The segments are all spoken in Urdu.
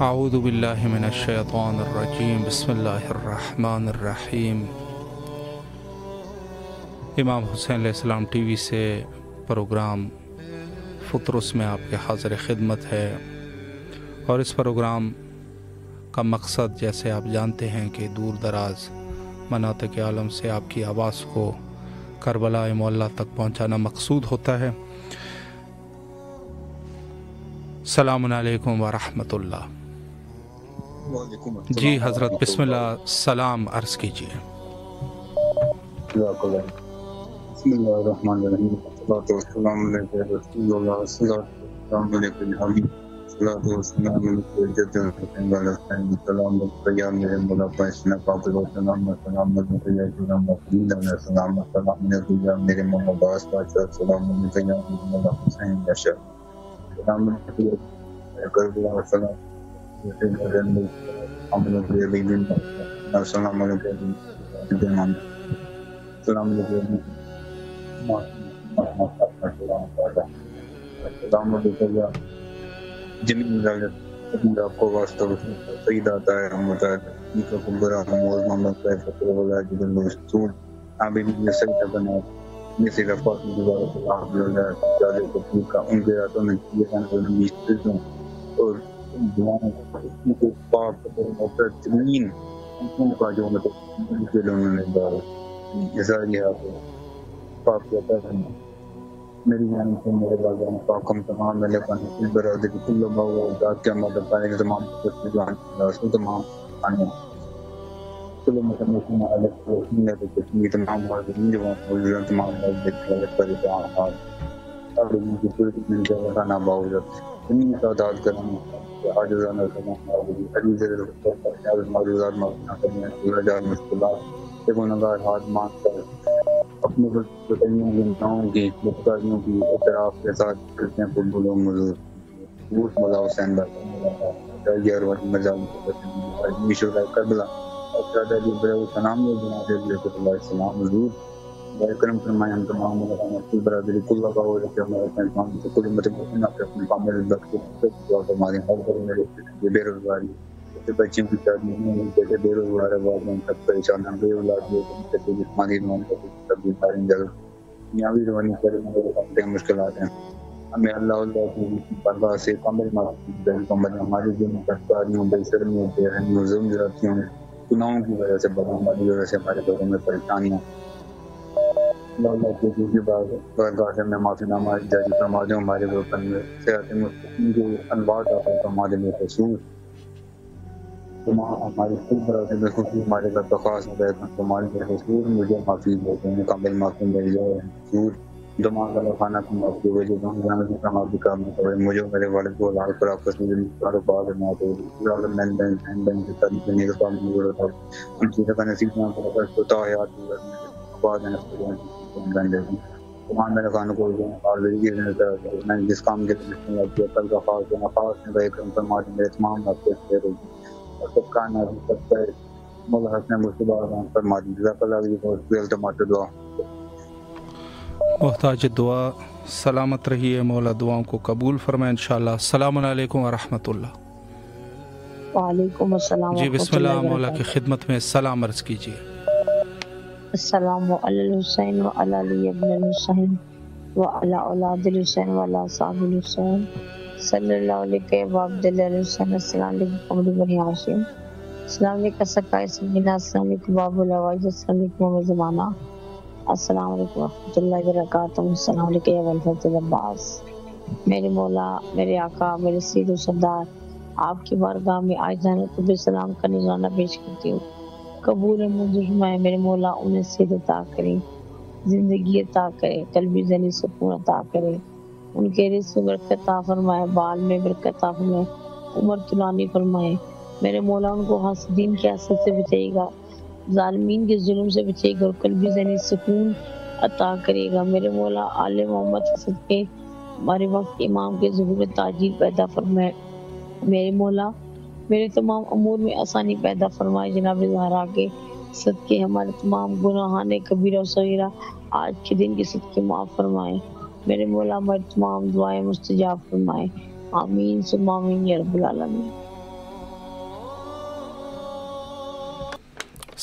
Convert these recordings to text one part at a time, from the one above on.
اعوذ باللہ من الشیطان الرجیم بسم اللہ الرحمن الرحیم۔ امام حسین علیہ السلام ٹی وی سے پروگرام فطرس میں آپ کے حاضر خدمت ہے، اور اس پروگرام کا مقصد جیسے آپ جانتے ہیں کہ دور دراز مناطق عالم سے آپ کی آواز کو کربلا معلیٰ تک پہنچانا مقصود ہوتا ہے۔ السلام علیکم ورحمۃ اللہ۔ جی حضرت بسم اللہ سلام عرض کیجیے۔ بسم اللہ الرحمن الرحیم، والصلاۃ والسلام علیکم رسول اللہ، السلام علیکم حبیب، الصلاۃ والسلام علیکم جد الحسین والحسین، السلام علیکم یا میرے مولا پاشنا پاک و سلام، السلام علیکم یا امام خلیل علیہ السلام، السلام علیکم یا میرے مولا عباس پاشا، السلام علیکم یا میرے مولا حسین بشر، السلام علیکم کربلا، السلام السلام علیکم، السلام علیکم، السلام علیکم یا جمیل آپ کو واسطہ سعید آتا ہے رحمت ہے کا کبرا موز محمد صاحب فکر اللہ جب المستور آبی مجھے سعید بنا جیسے رفاق مجھے صلاح اللہ جالے کبیر کا ان کے راتوں میں کیے ہیں مستروں اور دعاؤں کو پاک اور تمین ان کا جو مطلب دلوں نے بار ازاری آپ پاک کیا ہے میری جان سے میرے بازار پاکم تمام میرے پاس برادری کل باو ذات کے مدد پائے تمام رسول تمام آنے کل مطلب علیہ وسلم تمام حاضرین جو موجود تمام حاضرین پر اتحاد اور ان کی پوری من جانا باوجود انہی تعداد کرنا عاجزانہ سلام عزیز الرحمن معروضات معافیاں کرنے اللہ جال مشکلات سے گناہگار ہاتھ مان کر اپنے بتائیوں گناہوں کی بدکاریوں کی اعتراف کے ساتھ کرتے ہیں قبول و مزور بوت مولا حسین بھائی ارواحی مجال مشورہ کربلا اور شہداء علی برہ سلام نے جناب علیہ السلام حضور کرم فرمائے ہم تمام ملکان برادری کل کا ہو رکھے ہمارے سلمان سے کل متمکن اپنے کامل بخش کے دعا فرمائے ہر بڑے میرے بے روزگاری سے بچوں کی شادی نہیں جیسے بے روزگار آباد میں تک پریشان ہیں بے اولاد ہوئے سے جسمانی روان کا تبدیل ساری جگہ دنیاوی روانی کرے میرے مشکلات ہیں ہمیں اللہ کی پرواہ سے کامل معصوم ہماری جو مقداریوں بے شرمیوں بے رحمیوں ظلم زیادتیوں گناہوں کی وجہ سے ہماری وجہ سے ہمارے گھروں میں پریشانیاں اللہ کی دوسری بارگاہ سے میں معافی نامہ جاری فرما دوں ہمارے وطن میں صحت مستقیم کے انوار عطا فرما دے میرے خصوص ہماری خود برادری میں خود ہمارے گھر درخواست ہے تمہاری کے خصوص مجھے معافی دیتے ہیں مکمل معافی مل جائے خصوص دماغ کا خانہ کو معافی ہو جو ہم جانے کی معافی کرنا پڑے مجھے میرے والد کو لال پر آپس میں کاروبار میں تو مین بین سے تعلق کرنے کا کام نہیں ہو رہا ہم چیزیں کا نصیب نہ کرا کر ہوتا ہے یاد بعد تمام میرے خانوں کو میں جس کام کے لیے کل کا خاص دینا خاص میں کرم فرما دیں میرے تمام آپ کے اور سب کا نازل سب کا مولا حسن مصطفیٰ فرما دیں جزاک اللہ علیہ بہت التماس دعا محتاج دعا سلامت رہیے مولا دعاؤں کو قبول فرمائے انشاءاللہ۔ السلام علیکم ورحمۃ اللہ۔ وعلیکم السلام جی ورحمۃ بسم اللہ، اللہ مولا کی وبرکاتہ۔ خدمت میں سلام عرض کیجیے۔ السلام علی الحسین و علی علی ابن الحسین و علی اولاد الحسین و علی صاحب الحسین صلی اللہ علیہ و عبداللہ الحسین۔ السلام علیکم قمر بنی ہاشم، السلام علیکم سکائے سمینا، السلام علیکم باب العوائد، السلام علیکم محمد زمانہ، السلام علیکم ورحمۃ اللہ وبرکاتہ، السلام علیکم یا ولفت العباس۔ میرے مولا، میرے آقا، میرے سید و سردار، آپ کی بارگاہ میں آئزان قبل سلام کا نذرانہ پیش کرتی ہوں۔ قبول منظور فرمائے میرے مولا، انہیں صحت عطا کریں، زندگی عطا کرے، قلبی ذہنی سکون عطا کرے، ان کے رزق میں برکت عطا فرمائے، بال میں برکت عطا فرمائے، عمر طولانی فرمائے میرے مولا۔ ان کو حاسدین کی حسد سے بچائے گا، ظالمین کے ظلم سے بچائے گا اور قلبی ذہنی سکون عطا کرے گا میرے مولا۔ آل محمد کے صدقے ہمارے وقت امام کے ظہور تاجیل پیدا فرمائے میرے مولا۔ میرے تمام امور میں آسانی پیدا فرمائے جناب زہرا کے صدقے، ہمارے تمام گناہان کبیرہ و صغیرہ آج کے دن کے صدقے معاف فرمائے میرے مولا۔ ہماری تمام دعائیں مستجاب فرمائے، آمین ثم آمین یا رب العالمین۔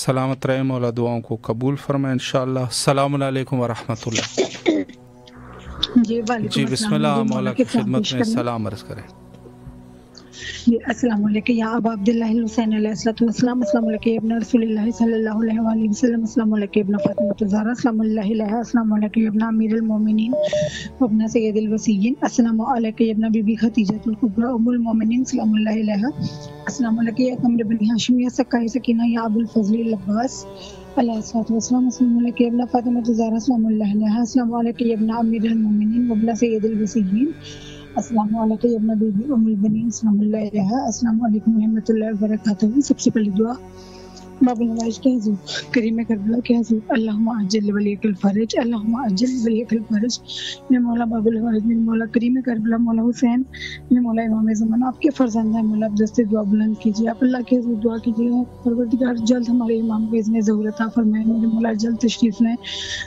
سلامت رہے مولا، دعاؤں کو قبول فرمائے انشاءاللہ۔ السلام علیکم ورحمۃ اللہ۔ جی وعلیکم جی بسم اللہ، السلام، مولا کی خدمت میں سلام عرض کریں۔ جی السلام علیکم یا ابا عبداللہ الحسین علیہ السلام، السلام علیکم ابن رسول اللہ صلی اللہ علیہ وآلہ وسلم، السلام علیکم ابن فاطمہ الزہرا، السلام علیہ، السلام علیکم ابن امیر المومنین ابن سید الوصیین، السلام علیکم ابن بی بی خدیجہ الکبریٰ ام المومنین، السلام علیہ، السلام علیکم یا قمر بنی ہاشم یا سکائے سکینہ یا ابو الفضل العباس علیہ السلام، السلام علیکم ابن فاطمہ الزہرا، السلام علیہ، السلام علیکم ابن امیر المومنین ابن سید الوصیین، السلام علیکم ابن بی بی ام البنین، السلام علیہ، السلام علیکم ورحمۃ اللہ وبرکاتہ۔ سب سے پہلی دعا باب العوائج کے حضور، کریم کربلا کے حضور، اللہم عجل ولیک الفرج، اللہم عجل ولیک الفرج میرے مولا باب العوائج، میرے مولا کریم کربلا، مولا حسین، میرے مولا امام زمانہ، آپ کے فرزند ہیں مولا، آپ دست دعا بلند کیجیے، آپ اللہ کے حضور دعا کیجیے، پروردگار جلد ہمارے امام کو اذن ظہور عطا فرمائے میرے مولا، جلد تشریف لیں،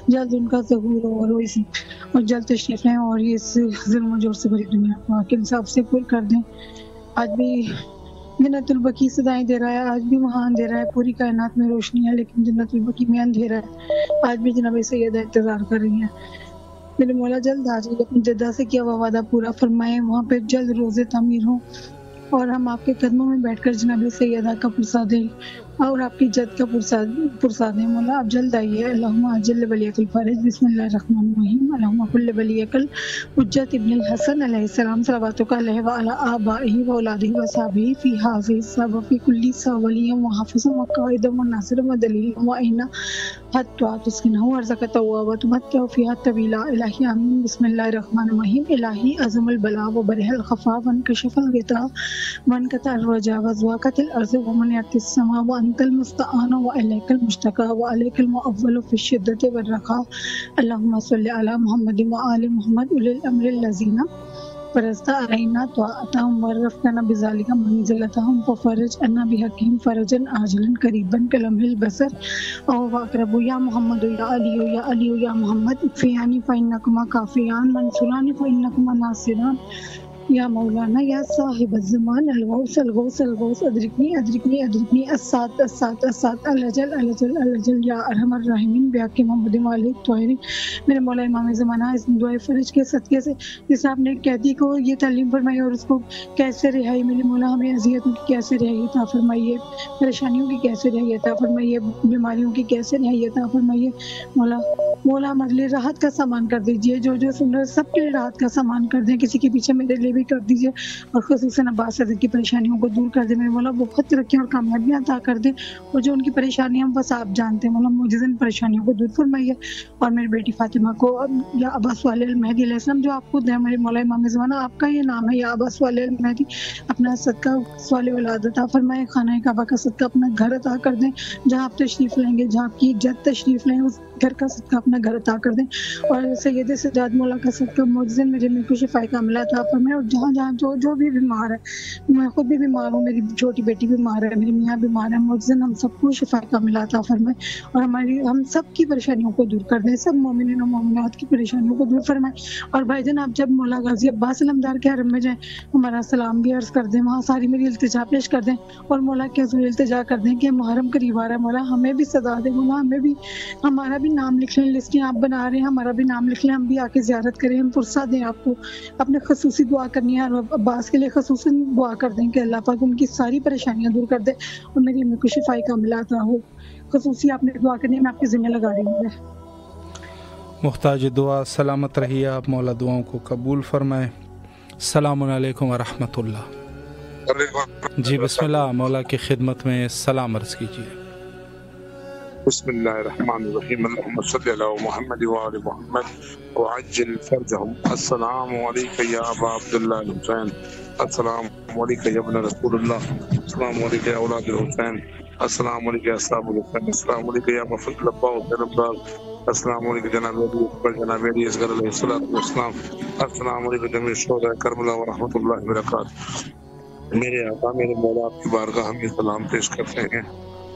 جلد ان کا ظہور اور جلد تشریف لیں اور اس ظلم و جور سے بھری دنیا کو کے انصاف سے پر کر دیں۔ آج بھی جنت البقیع صدائیں دے رہا ہے، آج بھی وہاں اندھیرا ہے، پوری کائنات میں روشنی ہے لیکن جنت البقیع میں اندھیرا ہے، آج بھی جناب سیدہ انتظار کر رہی ہیں میرے مولا، جلد آ جائیے، اپنی جدہ سے کیا ہوا وعدہ پورا فرمائیں، وہاں پہ جلد روزے تعمیر ہوں اور ہم آپ کے قدموں میں بیٹھ کر جناب سیدہ کا پرسادیں اور آپ کی جد کا پرسادیں مولا، آپ جلد آئیے۔ اللہم عجل ولیک الفرج، بسم اللہ الرحمن الرحیم، اللہم کل ولیک الحجۃ ابن الحسن علیہ السلام صلواتک علیہ وعلی آبائہ واولادہ وصحبہ فی ھذہ الصبح وفی کل صبح ولیہ وحافظا وقائدا وناصرا ودلیلا وعینا حتی تسکنہ وارزقہ وتمتع فیہا طویلا، الہی آمین۔ بسم اللہ الرحمن الرحیم، الہی عظم البلاء وبرح الخفا وانکشف الغطاء وانقطع الرجاء وضاقت الارض ومنعت السماء وانت المستعان والیک المشتکى والیک المؤول فی الشدۃ والرخاء، اللہم صل علی محمد وآل محمد اولی الامر الذین فرضت علینا طاعتهم وعرفتنا بذلک منزلتهم ففرج عنا بحقهم فرجا عاجلا قریبا کلمح البصر او اقرب، یا محمد یا علی یا محمد اکفیانی فانکما کافیان، منصورانی فانکما ناصران، یا مولانا یا صاحب الزمان، الغوث الغوث الغوث، ادرکنی ادرکنی ادرکنی، السات السات السات، الجل الجل الجل، یا ارحم الراحمین، بحق محمد وآلہ الطاہرین میرے مولا امام زمانہ، اس دعائے فرج کے صدقے سے جس آپ نے قیدی کو یہ تعلیم فرمائی اور اس کو کیسے رہائی میرے مولا، ہمیں اذیتوں کی کیسے رہائی عطا فرمائیے، پریشانیوں کی کیسے رہائی عطا فرمائیے، بیماریوں کی کیسے رہائی عطا فرمائیے مولا ہمارے لیے راحت کا سامان کر دیجیے، جو جو سن رہے سب کے لیے راحت کا سامان کر دیں، کسی کے پیچھے میرے لیے بھی کر دیجیے اور خصوصاً عباس صدر کی پریشانیوں کو دور کر دیں میرے مولا، بہت ترقی اور کامیابیاں عطا کر دیں، اور جو ان کی پریشانیاں بس آپ جانتے ہیں مولا، معجزن پریشانیوں کو دور فرمائیے، اور میری بیٹی فاطمہ کو یا عباس والد المہدی علیہ السلام جو آپ خود ہیں میرے مولا امام زمانہ، آپ کا یہ نام ہے یا عباس والد المہدی، اپنا صدقہ صالح اولاد عطا فرمائے، خانہ کعبہ کا صدقہ اپنا گھر عطا کر دیں، جہاں آپ تشریف لیں گے، جہاں آپ کی جد تشریف لیں اس گھر کا صدقہ اپنا گھر عطا کر دیں، اور سید سجاد مولا کا صدقہ معجزن میرے ملک کو شفا کاملہ عطا فرمائے، اور جہاں جہاں جو بھی بیمار ہے، میں خود بھی بیمار ہوں، میری چھوٹی بیٹی بیمار ہے، میری میاں بیمار ہے، محسن ہم سب کو شفا کاملہ عطا فرمائے اور ہم سب کی پریشانیوں کو دور کر دیں، سب مومنین و مومنات کی پریشانیوں کو دور فرمائے۔ اور بھائی جان آپ جب مولا غازی عباس علمدار کے حرم میں جائیں ہمارا سلام بھی عرض کر دیں، وہاں ساری میری التجا پیش کر دیں اور مولا کے حضور التجا کر دیں کہ محرم قریب آ رہا ہے، مولا ہمیں بھی سزا دے، مولا ہمیں بھی ہمارا بھی نام لکھ لیں، لسٹیں آپ بنا رہے ہیں ہمارا بھی نام لکھ لیں، ہم بھی آ کے زیارت کریں، ہم فرصت دیں آپ کو اپنے خصوصی دعا کرنی ہے اور عباس کے لیے خصوصاً دعا کر دیں کہ اللہ پاک ان کی ساری پریشانیاں دور کر دے اور میری امی کو شفائی کاملہ عطا ہو۔ خصوصی آپ نے دعا کرنی ہے، میں آپ کے ذمہ لگا رہی ہوں۔ محتاج دعا سلامت رہیے آپ، مولا دعاؤں کو قبول فرمائے۔ السلام علیکم ورحمۃ اللہ۔ جی بسم اللہ، مولا کی خدمت میں سلام عرض کیجیے۔ بسم اللہ الرحمن الرحیم، اللہم صلی علی محمد وآل محمد وعجل فرجہم۔ السلام علیکم یا ابا عبداللہ الحسین، السلام علیکم یا ابن رسول اللہ، السلام علیکم یا اولاد الحسین، السلام علیکم یا اصحاب الحسین، السلام علیکم یا مفضل ابا حسین عباس، السلام علیکم جناب علی اکبر، جناب علی اصغر علیہ السلام، السلام علیکم جميع شہداء کربلا ورحمۃ اللہ وبرکاتہ۔ میرے آقا میرے مولا آپ کی بارگاہ ہم یہ سلام پیش کرتے ہیں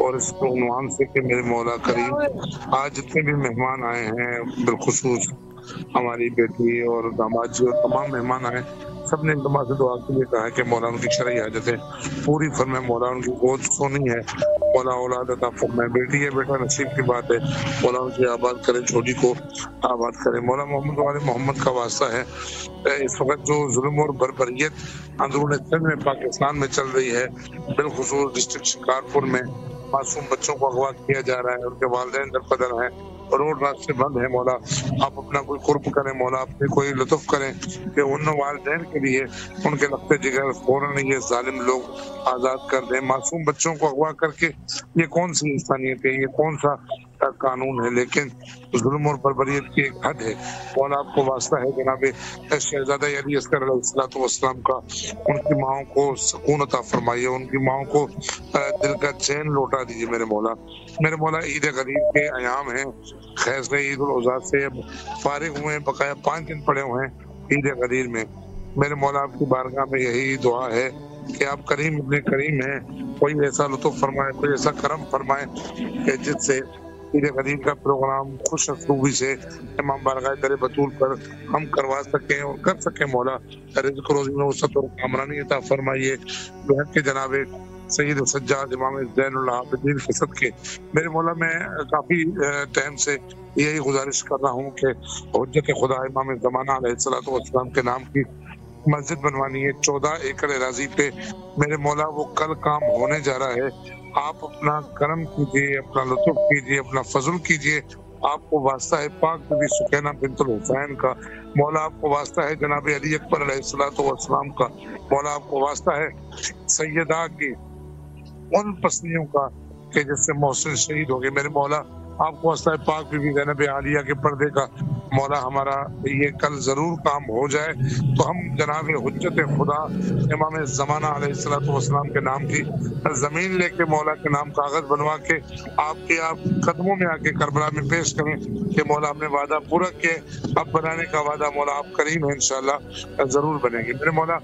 اور اس عنوان سے کہ میرے مولا کریم آج جتنے بھی مہمان آئے ہیں، بالخصوص ہماری بیٹی اور داماد جی اور تمام مہمان آئے، سب نے التماس سے دعا کے لیے کہا کہ مولا ان کی شرعی حاجتیں پوری فرمائے، مولا ان کی گود سونی ہے، مولا اولاد عطا فرمائے، بیٹی ہے بیٹا نصیب کی بات ہے، مولا ان کی آباد کرے، چھوٹی کو آباد کرے۔ مولا محمد والے محمد کا واسطہ ہے، اس وقت جو ظلم اور بربریت اندرون سندھ میں پاکستان میں چل رہی ہے، بالخصوص ڈسٹرکٹ شکارپور میں معصوم بچوں کو اغوا کیا جا رہا ہے، ان کے والدین درپدر ہیں، روڈ راستے بند ہیں، مولا آپ اپنا کوئی قرب کریں، مولا اپنے کوئی لطف کریں کہ ان والدین کے لیے ان کے لخت جگر فوراً یہ ظالم لوگ آزاد کر دیں۔ معصوم بچوں کو اغوا کر کے یہ کون سی انسانیت ہے، یہ کون سا قانون ہے، لیکن ظلم اور بربریت کی ایک حد ہے۔ مولا آپ کو واسطہ ہے جناب شہزادہ علی اصغر علیہ السلام کا، ان کی ماؤں کو سکون عطا فرمائیے، ان کی ماؤں کو دل کا چین لوٹا دیجیے میرے مولا۔ میرے مولا عید غدیر کے ایام ہیں، خیز عید الاضحیٰ سے فارغ ہوئے ہیں، بقایا 5 دن پڑے ہوئے ہیں عید غدیر میں۔ میرے مولا آپ کی بارگاہ میں یہی دعا ہے کہ آپ کریم ابن کریم ہیں، کوئی ایسا لطف فرمائے، کوئی ایسا کرم فرمائے کہ جس سے عید غدیر کا پروگرام خوش اسلوبی سے امام بارگاہ در بطول پر ہم کروا سکیں اور کر سکیں۔ مولا رزق روزی میں وسعت اور کامرانی عطا فرمائیے بہت کے جناب سید سجاد امام زین العابدین فسد کے۔ میرے مولا میں کافی ٹائم سے یہی گزارش کر رہا ہوں کہ حجت خدا امام زمانہ علیہ السلام کے نام کی مسجد بنوانی ہے 14 ایکڑ اراضی پہ۔ میرے مولا وہ کل کام ہونے جا رہا ہے، آپ اپنا کرم کیجیے، اپنا لطف کیجیے، اپنا فضل کیجیے۔ آپ کو واسطہ ہے پاک بی بی سکینہ بنت الحسین کا، مولا آپ کو واسطہ ہے جناب علی اکبر علیہ السلام کا، مولا آپ کو واسطہ ہے سیدہ کی ان پسلیوں کا کہ جس سے محسن شہید ہو گئے۔ میرے مولا آپ کو واسطہ ہے پاک بی بی زینب عالیہ کے پردے کا، مولا ہمارا یہ کل ضرور کام ہو جائے تو ہم جناب حجت خدا امام زمانہ علیہ السلام کے نام کی زمین لے کے مولا کے نام کاغذ بنوا کے آپ کے قدموں میں آ کے کربلا میں پیش کریں کہ مولا ہم نے وعدہ پورا کیا، اب بنانے کا وعدہ مولا آپ کریم ہیں، انشاءاللہ ضرور بنیں گے۔ میرے مولا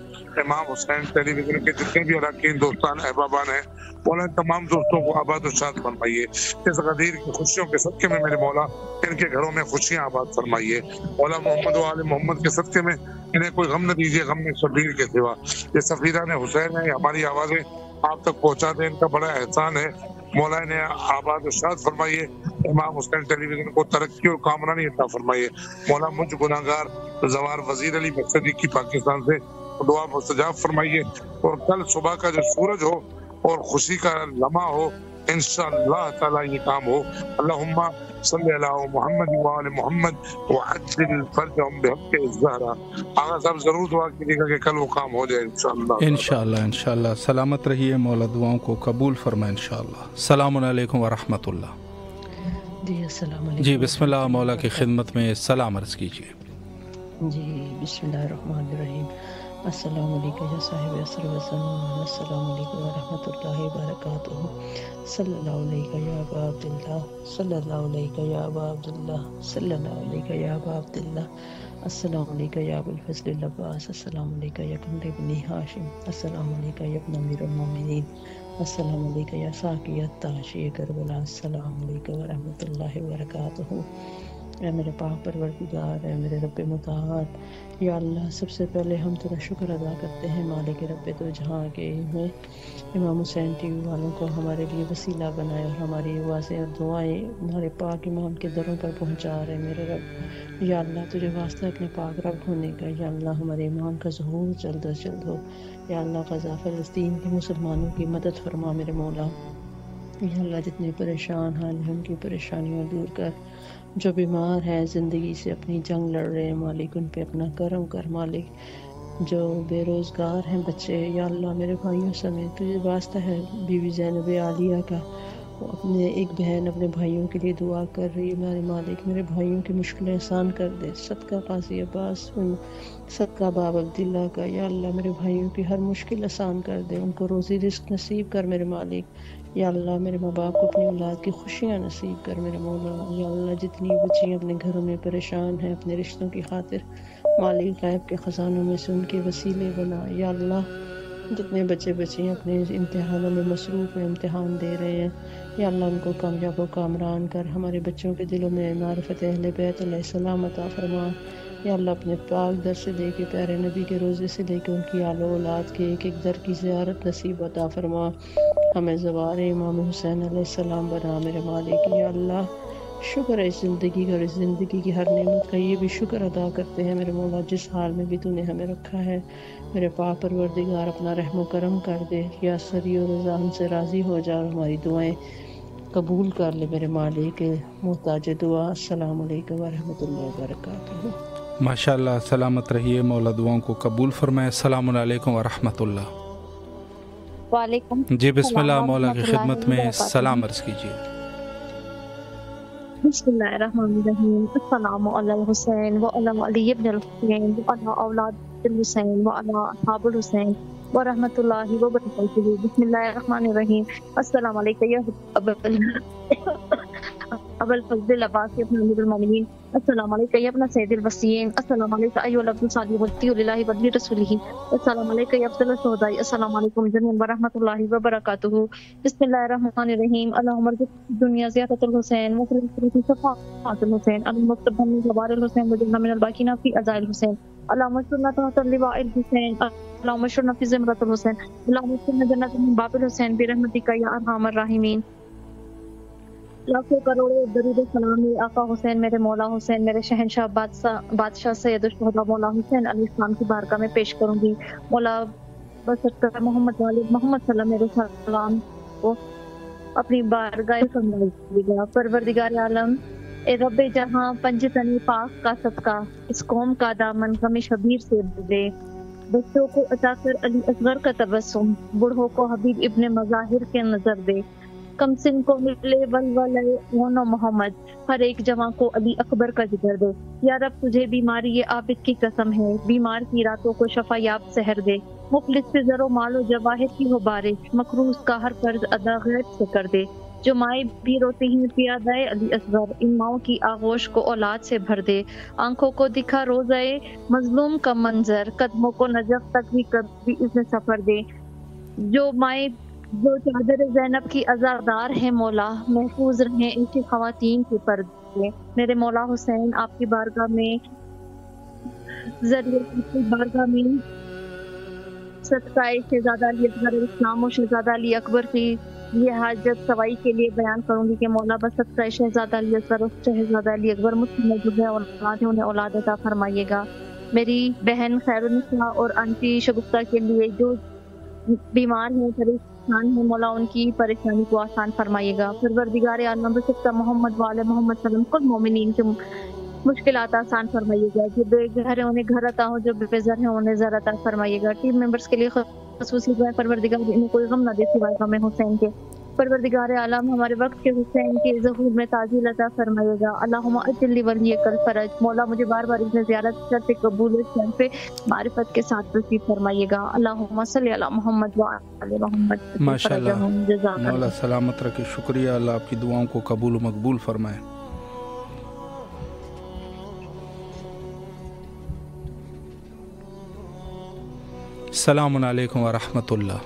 امام حسین ٹیلی ویژن کے جتنے بھی اراکین دوستان احبابان ہیں، مولا تمام دوستوں کو آباد و شاد فرمائیے۔ اس غدیر کی خوشیوں کے صدقے میں میرے مولا ان کے گھروں میں خوشیاں آباد فرمائیے۔ مولا محمد و آل محمد کے صدقے میں انہیں کوئی غم نہ دیجیے، غم میں شبیر کے سوا۔ یہ سفیران حسین ہیں، ہماری آوازیں آپ تک پہنچا دیں، ان کا بڑا احسان ہے۔ مولا انہیں آباد و شاد فرمائیے، امام حسین ٹیلی ویژن کو ترقی اور کامرانی عطا فرمائیے۔ مولا مجھ گناہگار زوار وزیر علی مقصدی کی پاکستان سے دعا مستجاب فرمائیے، اور کل صبح کا جو سورج ہو اور خوشی کا لمحہ ہو، انشاءاللہ تعالی یہ کام ہو۔ اللہم صلی علی محمد وآل محمد وعجل فرجہم بحق الزہرا۔ آقا صاحب ضرور دعا کیجیے گا کہ کل وہ کام ہو جائے انشاءاللہ۔ انشاءاللہ سلامت رہیے، مولا دعاؤں کو قبول فرمائے انشاءاللہ۔ السلام علیکم ورحمۃ اللہ۔ جی السلام علیکم۔ جی بسم اللہ، مولا کی خدمت میں سلام عرض کیجیے۔ جی بسم اللہ الرحمن الرحیم۔ السلام علیکم یا صاحب عصر و زمان، السلام علیکم ورحمۃ اللہ وبرکاتہ، صلی اللہ علیہ یا ابا عبداللہ، صلی اللہ علیہ یا ابا عبداللہ، صلی اللہ علیہ یا ابا عبداللہ، السلام علیکم یا ابو الفضل العباس، السلام علیکم یا قمر بن ہاشم، السلام علیکم یا ابن امیر المومنین، السلام علیکم یا ساقی التاشی کربلا، السلام علیکم ورحمۃ اللہ وبرکاتہ۔ اے میرے پاک پروردگار، اے میرے رب مطاعت، یا اللہ سب سے پہلے ہم تیرا شکر ادا کرتے ہیں مالک رب تو جہاں کے میں امام حسین ٹی وی والوں کو ہمارے لیے وسیلہ بنائے اور ہماری آوازیں اور دعائیں ہمارے پاک امام کے دروں پر پہنچا رہے میرے رب۔ یا اللہ تجھے واسطہ اپنے پاک رب ہونے کا، یا اللہ ہمارے امام کا ظہور جلد از جلد ہو۔ یا اللہ غزہ فلسطین کے مسلمانوں کی مدد فرما میرے مولا۔ یا اللہ جتنے پریشان حال ہیں ان کی پریشانیاں دور کر، جو بیمار ہیں زندگی سے اپنی جنگ لڑ رہے ہیں مالک ان پہ اپنا کرم کر مالک، جو بے روزگار ہیں بچے، یا اللہ میرے بھائیوں سمیت تجھے واسطہ ہے بیوی زینب عالیہ کا، وہ اپنے ایک بہن اپنے بھائیوں کے لیے دعا کر رہی ہے، میرے مالک میرے بھائیوں کی مشکلیں آسان کر دے، صدقہ قاضی عباس، صدقہ باب عبداللہ کا، یا اللہ میرے بھائیوں کی ہر مشکل آسان کر دے، ان کو روزی رزق نصیب کر میرے مالک۔ یا اللہ میرے ماں باپ کو اپنی اولاد کی خوشیاں نصیب کر میرے مولا۔ یا اللہ جتنی بچیاں اپنے گھروں میں پریشان ہیں اپنے رشتوں کی خاطر، مالک غیب کے خزانوں میں سے ان کے وسیلے بنا۔ یا اللہ جتنے بچے بچیاں اپنے امتحانوں میں مصروف ہیں، امتحان دے رہے ہیں، یا اللہ ان کو کامیاب و کامران کر، ہمارے بچوں کے دلوں میں معرفت اہل بیت علیہ السلام عطا فرما۔ یا اللہ اپنے پاک در سے لے کے پیارے نبی کے روزے سے لے کے ان کی آل و اولاد کے ایک ایک در کی زیارت نصیب عطا فرما۔ ہمیں زوار امام حسین علیہ السلام بنا میرے مالک۔ یا اللہ شکر ہے اس زندگی کا اور اس زندگی کی ہر نعمت کا، یہ بھی شکر ادا کرتے ہیں میرے مولا جس حال میں بھی تو نے ہمیں رکھا ہے۔ میرے پاک پروردگار اپنا رحم و کرم کر دے، یا سری و رضا ہم سے راضی ہو جا اور ہماری دعائیں قبول کر لے میرے مالک۔ محتاج دعا، السلام علیکم ورحمۃ اللہ وبرکاتہ۔ ماشاءاللہ، سلامت رہیے، مولا دعاؤں کو قبول فرمائے۔ السلام علیکم ورحمۃ اللہ۔ وعلیکم جی بسم اللہ، السلام مولا کی ورحمۃ اللہ خدمت میں وبرکاتہ۔ سلام عرض کیجیے۔ بسم اللہ الرحمن الرحیم، السلام علی الحسین وعلی علی ابن الحسین وعلی اولاد الحسین وعلی اصحاب الحسین ورحمۃ اللہ وبرکاتہ۔ بسم اللہ الرحمن الرحیم، السلام علیکم یا ابو الفضل العباس ابن امیر المومنین، السلام علیکم یا ابن سید الوصیین، السلام علیکم ایھا العبد الصالح والتی للہ ولی رسولہ، السلام علیکم یا افضل الشہداء، السلام علیکم جميعا ورحمۃ اللہ وبرکاتہ۔ بسم اللہ الرحمن الرحیم، اللہم ارزق دنیا زیارت الحسین وفی الآخرۃ شفاعۃ الحسین، اللہم اکتب من جوار الحسین وجعلنا من الباقین فی عزاء الحسین، اللہم اشرنا تحت لواء الحسین، اللہم اشرنا فی زمرۃ الحسین، اللہم اشرنا جنۃ من باب الحسین برحمتک یا ارحم الراحمین۔ لاکھوں کروڑوں درود و سلام میرے آقا حسین، میرے مولا حسین، میرے شہنشاہ بادشاہ سید الشہداء مولا حسین علیہ السلام کی بارگاہ میں پیش کروں گی۔ مولا بسر محمد والد محمد صلی اللہ علیہ وسلم کو اپنی بارگاہ فرمائیے گا۔ پروردگار عالم، اے رب جہاں، پنج تن پاک کا صدقہ اس قوم کا دامن غم شبیر سے دے، بچوں کو عطا کر علی اصغر کا تبسم، بوڑھوں کو حبیب ابن مظاہر کے نظر دے، کم سن کو ملے ولولے اون و محمد، ہر ایک جوان کو علی اکبر کا ذکر دے۔ یا رب تجھے بیماری عابد کی قسم ہے، بیمار کی راتوں کو شفا یاب سحر دے، مفلس سے زر و مال و جواہر کی ہو بارش، مقروض کا ہر قرض ادا غیب سے کر دے، جو مائیں بھی روتی ہیں پیادہ علی اصغر، ان ماؤں کی آغوش کو اولاد سے بھر دے، آنکھوں کو دکھا روزے مظلوم کا منظر، قدموں کو نجف تک بھی کبھی اس میں سفر دے، جو مائیں جو چادر زینب کی عزادار ہیں مولا، محفوظ رہیں ایسی خواتین کے پردے۔ میرے مولا حسین آپ کی بارگاہ میں صدقہ شہزادہ علی اکبر اسلام و شہزادہ علی اکبر کی یہ حاجت سوائی کے لیے بیان کروں گی کہ مولا بس صدقہ شہزادہ علی اکبر اور شہزادہ علی اکبر مجھ میں جو ہے اولاد ہیں انہیں اولاد عطا فرمائیے گا۔ میری بہن خیر النساء اور آنٹی شگفتہ کے لیے جو بیمار ہیں پریشان ہیں مولا ان کی پریشانی کو آسان فرمائیے گا۔ پروردگار عالم بسکتا محمد وعلی محمد صلی اللہ علیہ وسلم کل مومنین کے مشکلات آسان فرمائیے گا، جو بے گھر ہیں انہیں گھر عطا ہو، جو بے زر ہیں انہیں زر عطا فرمائیے گا۔ ٹیم ممبرس کے لیے خصوصی دعائیں، پروردگار انہیں کوئی غم نہ دے سوائے غم حسین کے۔ پروردگار عالم ہمارے وقت کے حسین کے ظہور میں تعزیل عطا فرمائے گا. اللہم اجل ولی کل فرج. مولا مجھے بار بار اس میں زیارت شرط قبول شرف معرفت کے ساتھ نصیب فرمائیے گا. اللہم صلی علی محمد و علی محمد. ماشاءاللہ مولا سلامت رکھے. شکریہ. اللہ آپ کی دعاؤں کو قبول و مقبول فرمائے. السلام علیکم ورحمۃ اللہ.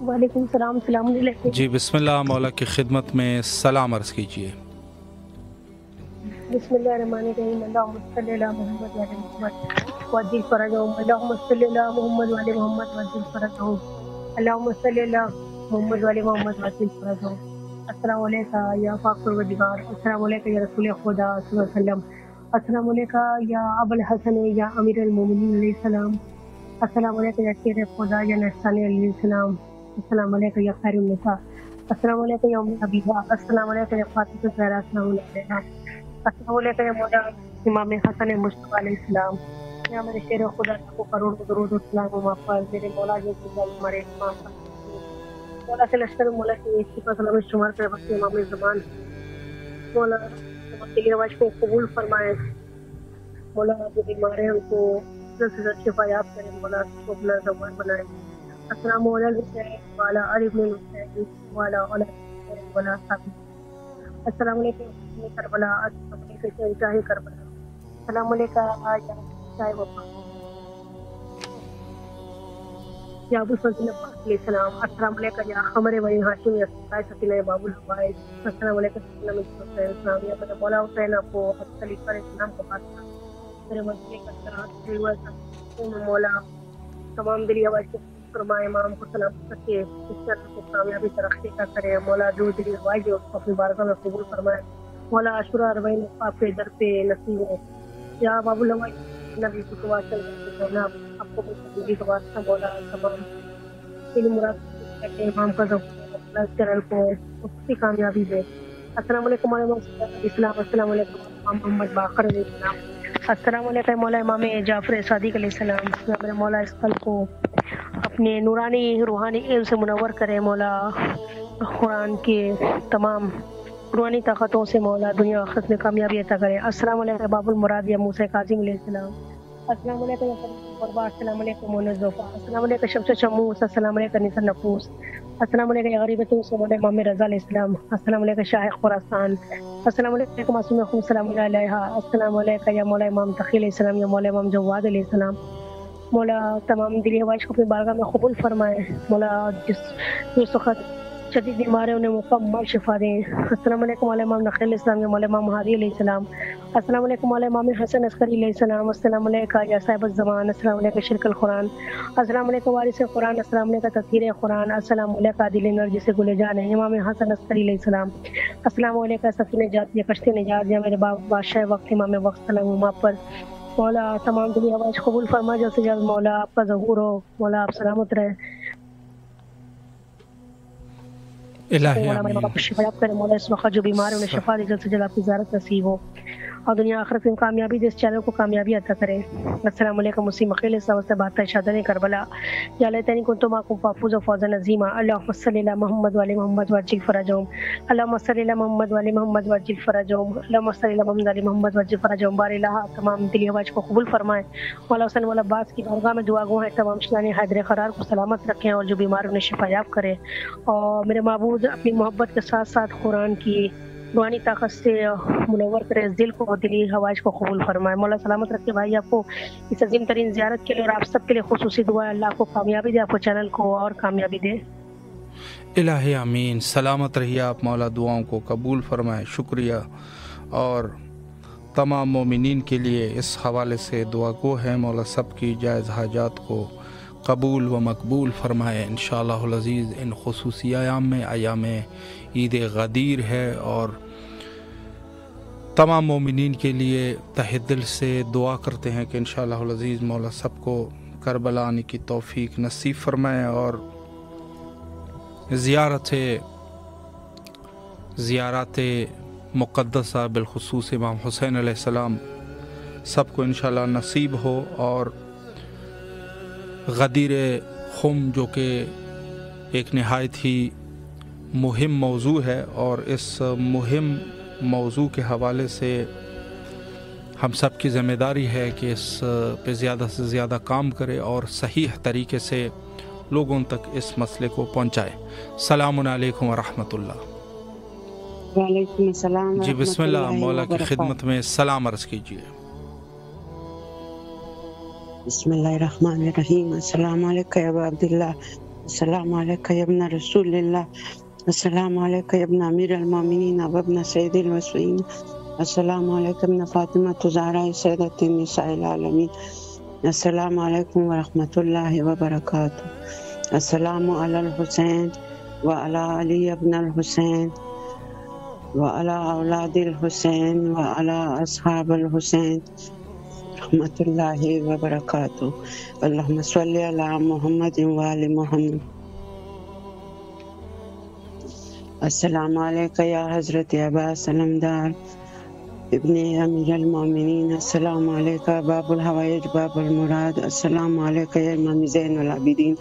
وعلیکم السلام. السلام علیکم. جی بسم اللہ. مولا کی خدمت میں سلام عرض کیجیے. بسم اللہ الرحمن الرحیم. اللہم صلی علی محمد و علی محمد وعجل فرجهم. اللہم صلی علی محمد و علی محمد وعجل فرجهم. اللہم صلی علی محمد و علی محمد وعجل فرجهم. السلام علیکم یا پاک پروردگار. السلام علیکم یا رسول خدا صلی اللہ علیہ وسلم. السلام علیکم یا ابو الحسن یا امیر المومنین علیہ السلام. السلام علیکم یا شیر خدا یا نحسانی علیہ السلام. السلام علیکم یا خیر النساء. السلام علیکم یا ام حبیبہ. السلام علیکم یا فاطمہ الزہرا. السلام علیکم. السلام علیکم یا مولا امام حسن مصطفیٰ علیہ السلام. یا میرے شیر خدا کو کروڑ درود و سلام و پر میرے مولا جو ہمارے امام مولا سے لشکر مولا کی سلام شمار کر وقت امام زمان مولا کے رواج کو قبول فرمائے. مولا جو بیمار ہیں ان کو جلد سے جلد شفا یاب کرے. مولا کو اپنا زبان بنائے. السلام علیکم والا علی بن حسین والا والا صاحب. السلام علیکم کربلا. السلام علیکم شاہ کربلا. السلام علیکم شاہ وفا یا ابو فضل علیہ السلام. السلام علیکم یا قمر بنی ہاشم یا سکینہ باب الحوائج. السلام علیکم السلام یا مولا حسین آپ کو خلیفہ اسلام کو پاس میرے مسئلے کا سرات مولا تمام دلی آواز کو فرمائے. امام کو سلام رکھے. اس طرح کو کامیابی ترقی کا کرے. مولا جو دلی آواز ہے اس کو اپنی بارگاہ میں قبول فرمائے. مولا عاشورہ اربعین آپ کے در پہ نصیب ہو. یا باب الحوائج نبی کی واسطہ جناب آپ کو بھی کا واسطہ مولا تمام دلی مراد امام کا چرن کو اس کی کامیابی دے. السلام علیکم وعلیکم السلام. السلام علیکم محمد باقر علیہ السلام. السلام علیکم مولا امام جعفر صادق علیہ السلام. میرے مولا اس قلب کو اپنے نورانی روحانی علم سے منور کرے. مولا قرآن کے تمام روحانی طاقتوں سے مولا دنیا آخرت میں کامیابی عطا کرے. السلام علیکم باب المراد یا موسیٰ کاظم علیہ السلام. السلام علیکم السلام علیکم منظفہ. السلام علیکم شمس شموس. السلام علیکم نثر نفوس. السلام علیکم غریبۃ مولا امام رضا علیہ السلام. السلام علیکم شاہ خراسان. السلام علیکم معصوم خون سلام علیہ. السلام علیکم یا مولا امام تقی علیہ السلام یا مولا امام جواد علیہ السلام. مولا تمام دلی حوائج کو اپنی بارگاہ میں قبول فرمائے. مولا جس وقت شدید بیمار ہیں انہیں مکمل شفا دیں. السلام علیکم مولا امام نقی علیہ السلام یا مولا امام مہدی علیہ السلام. السلام علیکم مولا امام حسن عسکری علیہ السلام. السلام علیکم یا صاحب الزمان. السلام علیکم شرک القرآن. السلام علیکم وارث قرآن. السلام علیکم تطہیر قرآن. السلام علیکم عادل نرجس گل جان امام حسن عسکری علیہ السلام. السلام علیکم سفینہ نجات یا کشتی نجات یا میرے بادشاہ وقت امام وقت سلام آپ پر. مولا تمام دلی آواز قبول فرما. جلد سے جلد مولا آپ کا ظہور ہو. مولا آپ سلامت رہے. الہی مولا آمین. مولا اس وقت جو بیمار ہیں انہیں شفا دے. جلد سے جلد آپ کی زیارت نصیب ہو اور دنیا آخرت میں کامیابی دے. اس چینل کو کامیابی عطا کرے. السلام علیکم مسیح مخیل السلام سے بات شہدان کربلا. یا لیتنی کنتم معکم فافوز و فوزا نظیما. اللہم صلی علی محمد و علی محمد وعجل فرجهم. اللہم صلی علی محمد و علی محمد وعجل فرجهم. اللہم صلی علی محمد و علی محمد وعجل فرجهم. بار الہ تمام دلی آواز کو قبول فرمائے. مولا حسین مولا عباس کی بارگاہ میں دعا گو ہے. تمام شیطان حیدر قرار کو سلامت رکھیں اور جو بیمار انہیں شفا یاب کرے. اور میرے معبود اپنی محبت کے ساتھ ساتھ قرآن کی روحانی طاقت سے منور کرے. اس دل کو اور دلی حوائج کو قبول فرمائے. مولا سلامت رکھے بھائی آپ کو اس عظیم ترین زیارت کے لیے اور آپ سب کے لیے خصوصی دعا ہے. اللہ آپ کو کامیابی دے. آپ کو چینل کو اور کامیابی دے. الہی آمین. سلامت رہیے آپ. مولا دعاؤں کو قبول فرمائے. شکریہ. اور تمام مومنین کے لیے اس حوالے سے دعا گو ہے. مولا سب کی جائز حاجات کو قبول و مقبول فرمائے انشاءاللہ العزیز. ان خصوصی ایام میں ایام عید غدیر ہے اور تمام مومنین کے لیے تہ دل سے دعا کرتے ہیں کہ انشاءاللہ العزیز مولا سب کو کربلا آنے کی توفیق نصیب فرمائے اور زیارات مقدسہ بالخصوص امام حسین علیہ السلام سب کو انشاءاللہ نصیب ہو. اور غدیر خم جو کہ ایک نہایت ہی مہم موضوع ہے، اور اس مہم موضوع کے حوالے سے ہم سب کی ذمہ داری ہے کہ اس پہ زیادہ سے زیادہ کام کرے اور صحیح طریقے سے لوگوں تک اس مسئلے کو پہنچائے۔ السلام علیکم ورحمۃ اللہ۔ وعلیکم السلام جی بسم اللہ، ورحمۃ مولا کی وبرکاتہ۔ خدمت میں سلام عرض کیجیے۔ بسم اللہ الرحمن الرحیم۔ السلام علیکم یا ابا عبداللہ، السلام علیکم یا ابن رسول اللہ، السلام علیکم یا ابن امیر المومنین و ابن سید الوصیین، السلام علیکم ابن فاطمہ الزہرا سیدۃ النساء العالمین، السلام علیکم ورحمۃ اللہ وبرکاتہ۔ السلام علی الحسین و علی علی ابن الحسین و علی اولاد الحسین و علی اصحاب الحسین رحمۃ اللہ وبرکاتہ۔ اللہم صلی علی محمد و آل محمد۔ السلام علیکم یا حضرت ابا سلمدار ابن امیر المومنین، السلام علیکم باب الحوائج باب المراد، السلام علیکم یا امام زین العابدین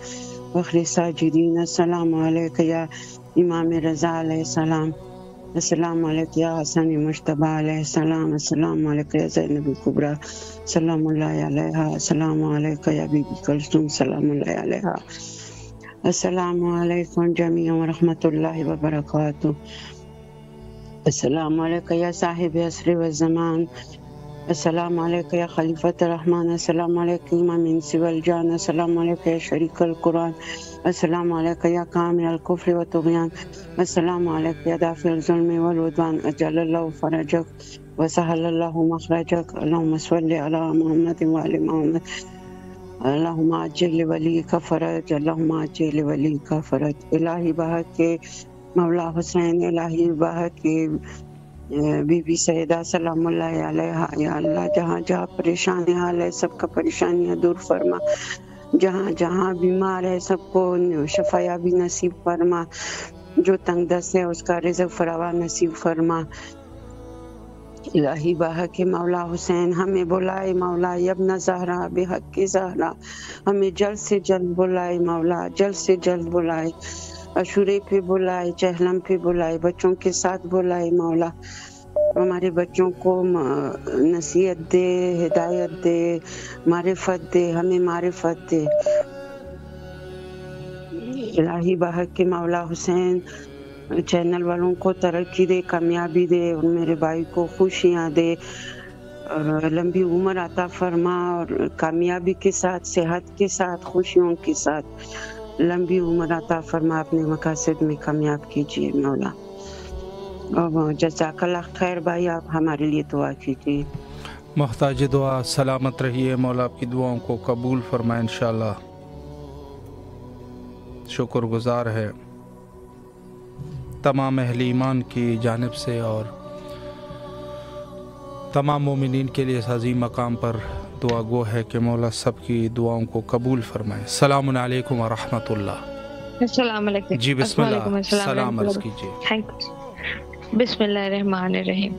فخر ساجدین، السلام علیکم یا امام رضا علیہ السلام، السلام علیکم یا حسن مجتبی علیہ السلام، السلام علیکم یا زینب کبریٰ سلام اللہ علیہا، السلام علیکم یا بی بی کلثوم سلام اللہ علیہا، السلام علیکم جمیعا ورحمۃ اللہ وبرکاتہ۔ السلام علیکم یا صاحب عصر والزمان، السلام علیکم یا خلیفۃ الرحمن، السلام علیکم امام الانس والجان، السلام علیکم یا شریک القرآن، السلام علیکم یا کامل الکفر والطغیان، السلام علیکم یا دافع الظلم والعدوان، اجل اللہ فرجک وسہل اللہ مخرجک، اللہم صلی علی محمد و آل محمد، اللہم عجل ولیک فرج، اللہم عجل ولیک فرج۔ الہی بحق کے مولا حسین، الہی بحق کے بی بی سیدہ سلام اللہ علیہا، یا اللہ جہاں جہاں پریشان حال ہے سب کا پریشانیاں دور فرما، جہاں جہاں بیمار ہے سب کو شفا یابی نصیب فرما، جو تنگ دست ہے اس کا رزق فراوان نصیب فرما۔ الہی بحق مولا حسین ہمیں بلائے مولا ابن زہرا بحق زہرا، ہمیں جلد سے جلد بلائے مولا، جلد سے جلد بلائے، عاشورے پہ بلائے، چہلم پہ بلائے، بچوں کے ساتھ بلائے مولا، ہمارے بچوں کو نصیحت دے، ہدایت دے، معرفت دے، ہمیں معرفت دے۔ الہی بحق کے مولا حسین چینل والوں کو ترقی دے، کامیابی دے، اور میرے بھائی کو خوشیاں دے، اور لمبی عمر عطا فرما، اور کامیابی کے ساتھ، صحت کے ساتھ، خوشیوں کے ساتھ لمبی عمر عطا فرما، اپنے مقاصد میں کامیاب کیجیے مولا۔ اور جزاک اللہ خیر بھائی، آپ ہمارے لیے دعا کیجیے۔ محتاج دعا، سلامت رہیے، مولا آپ کی دعاؤں کو قبول فرمائے انشاءاللہ۔ شکر گزار ہے تمام اہل ایمان کی جانب سے، اور تمام مومنین کے لیے اس عظیم مقام پر دعا گو ہے کہ مولا سب کی دعاؤں کو قبول فرمائے۔ السلام علیکم ورحمۃ اللہ۔ السلام علیکم۔ جی بسم اللہ، السلام سلام علیکم۔ عرض کیجیے۔ Thank you. بسم اللہ الرحمن الرحیم۔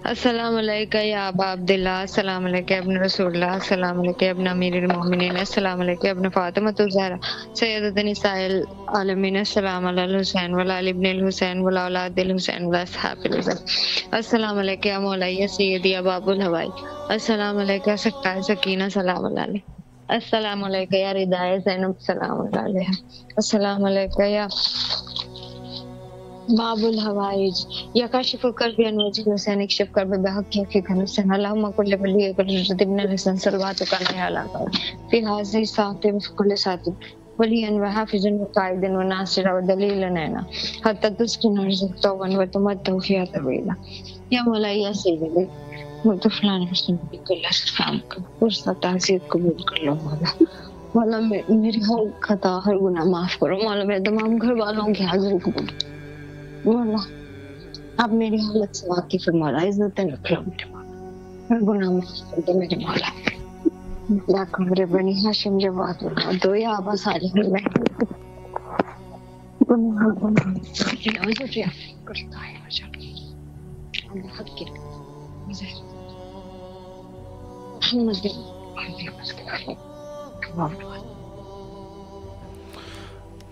السلام علیکم یا ابا عبداللہ، السلام علیکم ابن رسول اللہ، السلام علیکم ابن امیر المومنین، السلام علیکم ابن فاطمہ الزہرا سیدۃ النساء العالمین، السلام علی الحسین وعلی آل ابن الحسین وعلی اولاد الحسین وعلی اصحاب الحسین، السلام علیکم یا مولائی سیدی باب الحوائی، السلام علیکم سکتہ سکینہ سلام اللہ علیہ، السلام علیکم یا ردائے زینب سلام اللہ علیہ، السلام علیکم یا باب الحوائج یا کاشف الکرب یا نجی حسین اکشف کرب بحق حقیق حسین، اللہم کل ولی رشد ابن الحسن صلواتک علیہ علیہ فی حاضر ساتھ کل ساتھ ولی و حافظ و قائد و ناصر و دلیل نینا حتی تسکن رزق توبن و تمتع فیہ طویلا، یا مولا یا سیدی مطفلان حسن بکل اسفام کا فرصہ تعزیت قبول کر لو مولا۔ مولا میری ہر خطا ہر گناہ معاف کرو مولا، میرے تمام گھر والوں کی حاضری قبول مولا، آپ میری حالت سے واقف ہے مولا، عزت رکھ لو میرے مولا، ہر گناہ معاف کر دو میرے مولا، یا قبر بنی ہاشم جواد بنا دو، یا ابا صالح المہدی گناہ ضروریا کرتا ہے وجہ اللہ حق کی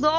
2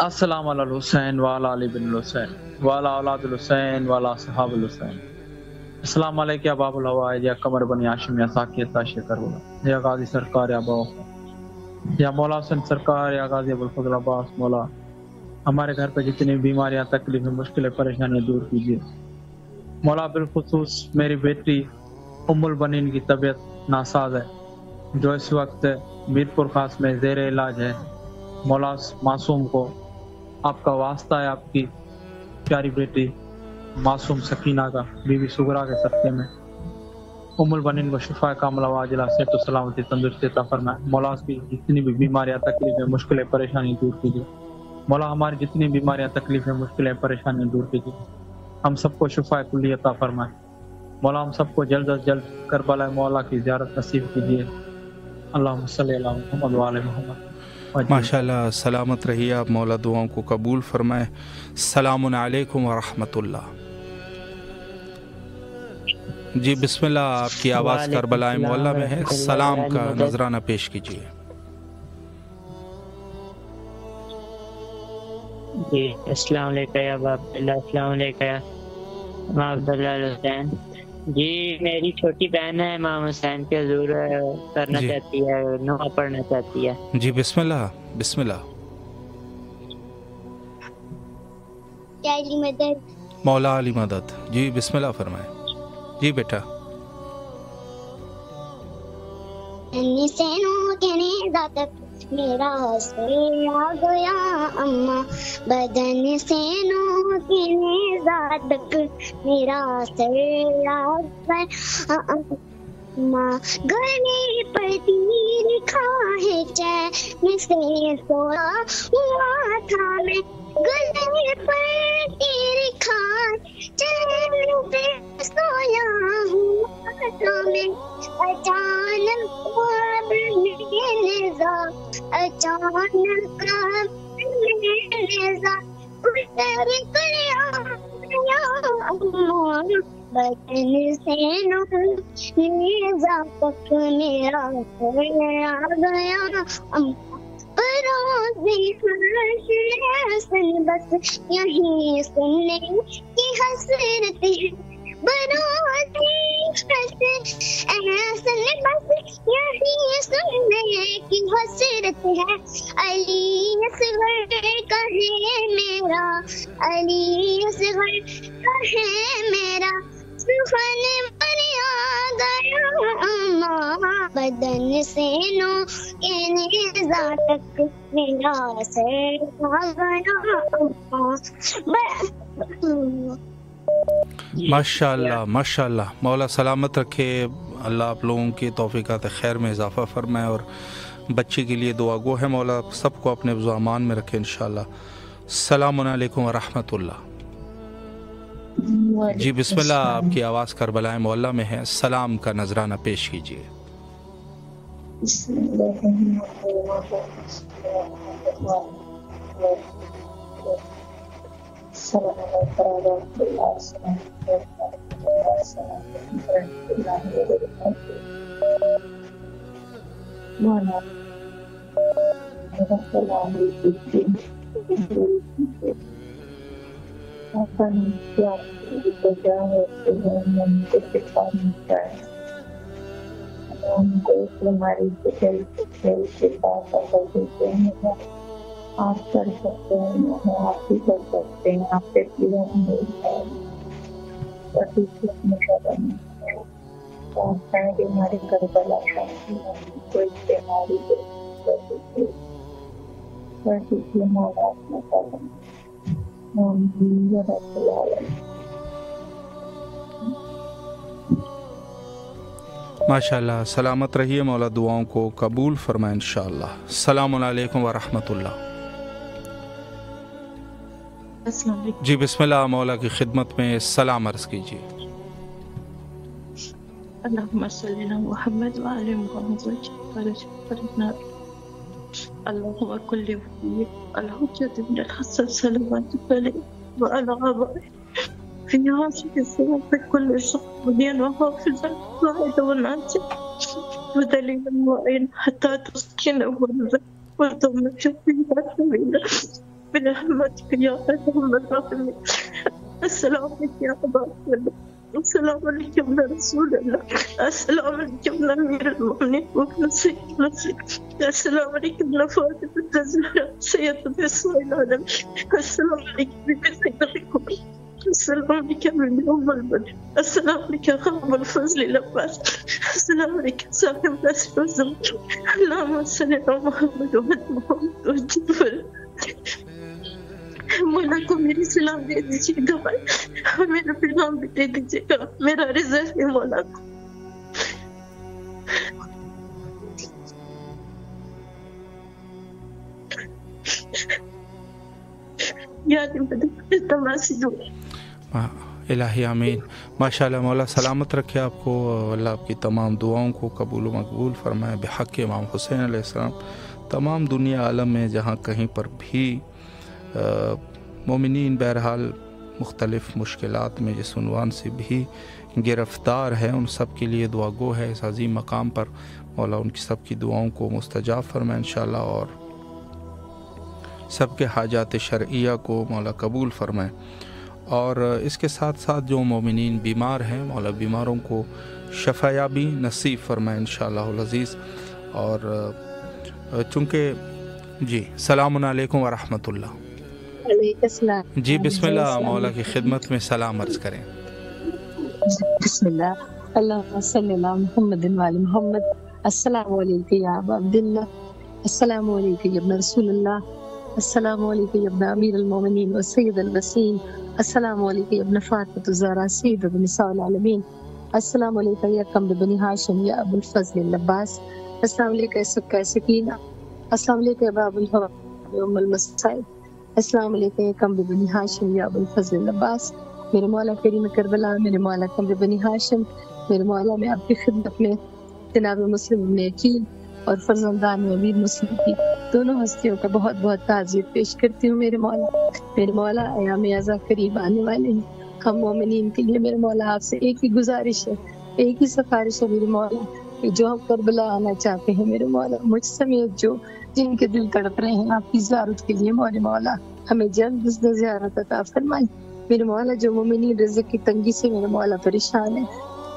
السلام علی الحسین وعلی علی بن الحسین وعلی اولاد الحسین وعلی صحاب الحسین. السلام علیکم یا باب الحوائج یا قمر بنی ہاشم یا ساقی تاشی کربلا یا غازی سرکار یا باو یا مولا حسین سرکار یا غازی ابوالفضل عباس. مولا ہمارے گھر پہ جتنی بیماریاں تکلیفیں مشکلیں پریشانیاں دور کیجیے. مولا بالخصوص میری بیٹی ام البنین کی طبیعت ناساز ہے جو اس وقت میرپور خاص میں زیر علاج ہے. مولا معصوم کو آپ کا واسطہ ہے، آپ کی پیاری بیٹی معصوم سکینہ کا بی بی سغرا کے صدقے میں ام البنین کو شفا کاملہ واجلہ صحت و سلامتی تندرستی عطا فرمائے. مولا اس کی جتنی بھی بیماریاں تکلیفیں مشکلیں پریشانی دور کیجیے. مولا ہماری جتنی بیماریاں تکلیفیں مشکلیں پریشانیاں دور کیجیے. ہم سب کو شفا کلی عطا فرمائے. مولا ہم سب کو جلد از جلد کربلا مولا کی زیارت نصیب کیجیے. اللہم صلی علی محمد وعلی محمد. ماشاءاللہ، سلامت رہیے آپ، مولا دعاؤں کو قبول فرمائے. السلام علیکم ورحمۃ اللہ. جی بسم اللہ، آپ کی آواز کربلا معلیٰ میں ہے. سلام کا نذرانہ پیش کیجیے. جی السلام علیکم یا ابا عبداللہ. السلام علیکم یا امام عبداللہ الحسین. جی میری چھوٹی بہن ہے امام حسین کے حضور کرنا چاہتی ہے، نعت پڑھنا چاہتی ہے. جی بسم اللہ بسم اللہ. مولا علی مدد. جی بسم اللہ فرمائیں. جی بیٹا. میرا سر آ گیا اماں بدن سے نو کی نیزہ تک میرا سر آ گیا اماں گلے پر تیر کھا ہے چین سے سویا ہوا تھا میں گلے پر تیر کھا چین سے سویا ہوا تھا میں اچانک اچانک بدن سے نیزہ تک میرا سر آ گیا روزی حسن بس یہیں سننے کی حسرت ہے. بروزی حسن بس یہیں سننے کی حسرت ہے. علی اصغر کا ہے میرا، علی اصغر کا ہے میرا سخن پر آ گیا اماں بدن سے نو کے نیزہ تک میرا سر آ گیا اماں. ماشاءاللہ ماشاءاللہ. مولا سلامت رکھے، اللہ آپ لوگوں کی توفیقات خیر میں اضافہ فرمائے اور بچے کے لیے دعا گو ہے. مولا سب کو اپنے حفظ و امان میں رکھے انشاءاللہ. السلام علیکم ورحمۃ اللہ. جی بسم اللہ، آپ کی آواز کربلا معلیٰ میں ہے. سلام کا نذرانہ پیش کیجیے. آپ کر سکتے ہیں، آپ ہی کر سکتے ہیں. آپ سے پورا کہ ہماری کربلا کوئی بیماری ماشاء اللہ. سلامت رہیے، مولا دعاؤں کو قبول فرمائے انشاءاللہ. السلام علیکم ورحمۃ اللہ. جی بسم اللہ، مولا کی خدمت میں سلام عرض کیجیے. اللہم صلی علی محمد وعلی محمد اللہم کل ولی الحجۃ بن الحسن صلواتک علیہ وعلی آبائہ في هذه السنة بكل شخصيا وحافظا واحدا وناسا ودليلا معينا حتى تسكنه وتمشي فيها سبيلا برحمتك يا ارحم الراحمين. السلام عليك يا ابا عبد الله، السلام عليك يا ابن رسول الله، السلام عليك يا ابن امير المؤمنين وابن سيد النصير، السلام عليك ابن فاطمة الزهراء سيدة نساء العالم، السلام عليك بنت سيد الكبرى، السلام عليك يا من ام البدر، السلام عليك يا خالد الفضل العباس، السلام عليك يا صاحب النصر والزمان. اللهم صل على محمد وعلى محمد وجبر. مولا کو میری سلام دے دیجیے گا، میرا پیغام بھی دے دیجیے گا، میرا رزق ہے مولا کو. یاد تماسی دعا. الہی آمین. ماشاءاللہ مولا سلامت رکھے آپ کو، اللہ آپ کی تمام دعاؤں کو قبول و مقبول فرمائے بحق امام حسین علیہ السلام. تمام دنیا عالم میں جہاں کہیں پر بھی مومنین بہرحال مختلف مشکلات میں جس عنوان سے بھی گرفتار ہیں، ان سب کے لیے دعا گو ہے اس عظیم مقام پر. مولا ان کی سب کی دعاؤں کو مستجاب فرمائے انشاءاللہ، اور سب کے حاجات شرعیہ کو مولا قبول فرمائے. اور اس کے ساتھ ساتھ جو مومنین بیمار ہیں مولا بیماروں کو شفا یابی نصیب فرمائے انشاءاللہ العزیز. اور چونکہ جی السلام علیکم ورحمۃ اللہ. علیکم السلام. جی بسم اللہ، مولا کی خدمت میں سلام عرض کریں. بسم اللہ. اللہم صلی علی محمد وعلی محمد. السلام علیکم یا ابا عبداللہ، السلام علیکم یا ابن رسول اللہ، السلام علیکم یا ابن امیر المومنین و سید الوسیم، السلام علیکم یا ابن فاطمة الزہراء سیدۃ نساء العالمین، السلام علیکم یا قمر بنی ہاشم یا ابو الفضل العباس، السلام علیکم یا سکہ سکینہ، السلام علیکم یا باب الہوا ام المصائب، السلام علیکم یا قمر بنی ہاشم یا ابو الفضل العباس. میرے مولا کریم کربلا، میرے مولا قمر بنی ہاشم، میرے مولا میں آپ کی خدمت میں جناب مسلم ابن عقیل اور فرزندان امیر مسلم کی دونوں ہستیوں کا بہت بہت تعزیت پیش کرتی ہوں. میرے مولا ایام اعزا قریب آنے والے ہیں. ہم مومنین کے لیے میرے مولا آپ سے ایک ہی گزارش ہے، ایک ہی سفارش ہے میرے مولا، کہ جو ہم کربلا آنا چاہتے ہیں میرے مولا، مجھ سمیت جو جن کے دل تڑپ رہے ہیں آپ کی زیارت کے لیے میرے مولا، ہمیں جلد از جلد زیارت عطا فرمائے. میرے مولا جو مومنین رزق کی تنگی سے میرے مولا پریشان ہیں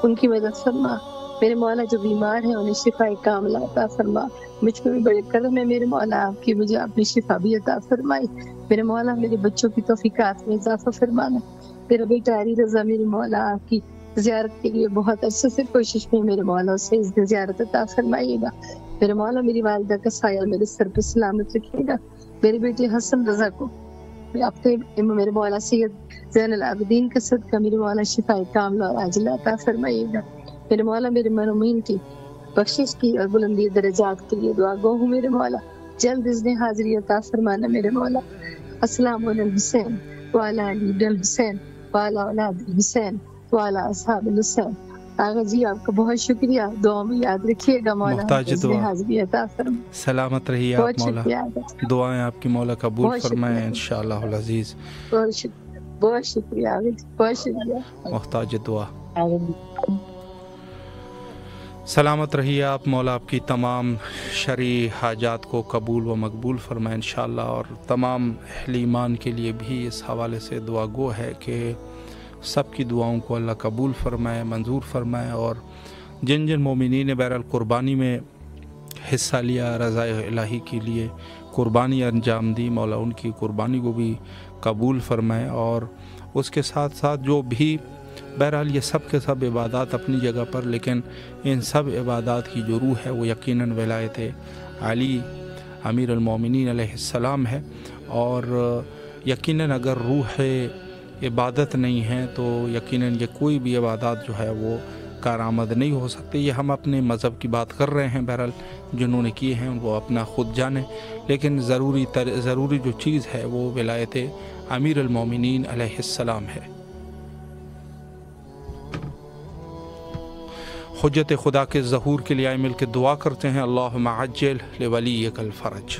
ان کی مدد فرما. میرے مولا جو بیمار ہیں انہیں شفا کاملہ عطا فرما. مجھ پہ بھی بڑے کرم ہے میرے مولا آپ کی، مجھے اپنی شفا بھی عطا فرمائی. میرے مولا میرے بچوں کی توفیقات میں اضافہ فرمانا. میرا بیٹا علی رضا میرے مولا آپ کی زیارت کے لیے بہت عرصے سے کوشش میں میرے مولا اسے اس دن زیارت عطا فرمائیے گا. میرے مولا میری والدہ کا سایہ میرے سر پہ سلامت رکھیے گا. میرے بیٹے حسن رضا کو اپنے میرے مولا سید زین العابدین کا صدقہ میرے مولا شفا کاملہ اور عاجلہ عطا فرمائیے گا. میرے مولا میرے مرحومین کی بخشش کی اور بلندی درجات کے لیے دعا گو ہوں میرے مولا، جلد اذن حاضری عطا فرمانا میرے مولا. السلام علی الحسین وعلی علی بن الحسین وعلی اولاد الحسین وعلی اصحاب الحسین. آغا جی آپ کا بہت شکریہ، دعا میں یاد رکھیے گا مولا، محتاج دعا. حاضری عطا فرمائے. سلامت رہیے آپ مولا، دعائیں آپ کی مولا قبول فرمائے انشاءاللہ العزیز. بہت شکریہ آغا جی، بہت شکریہ. محتاج دعا. سلامت رہیے آپ، مولا آپ کی تمام شرعی حاجات کو قبول و مقبول فرمائے انشاءاللہ. اور تمام اہل ایمان کے لیے بھی اس حوالے سے دعا گو ہے کہ سب کی دعاؤں کو اللہ قبول فرمائے، منظور فرمائے. اور جن جن مومنین نے بہرحال قربانی میں حصہ لیا، رضا الہی کے لیے قربانی انجام دی، مولا ان کی قربانی کو بھی قبول فرمائے. اور اس کے ساتھ ساتھ جو بھی بہرحال یہ سب کے سب عبادات اپنی جگہ پر، لیکن ان سب عبادات کی جو روح ہے وہ یقیناً ولایت علی امیر المومنین علیہ السلام ہے. اور یقیناً اگر روح عبادت نہیں ہے تو یقیناً یہ کوئی بھی عبادات جو ہے وہ کارآمد نہیں ہو سکتے. یہ ہم اپنے مذہب کی بات کر رہے ہیں، بہرحال جنہوں نے کیے ہیں وہ اپنا خود جانیں، لیکن ضروری جو چیز ہے وہ ولایت امیر المومنین علیہ السلام ہے. حجت خدا کے ظہور کے لیے آئے مل کے دعا کرتے ہیں. اللہم عجل لولیک الفرج.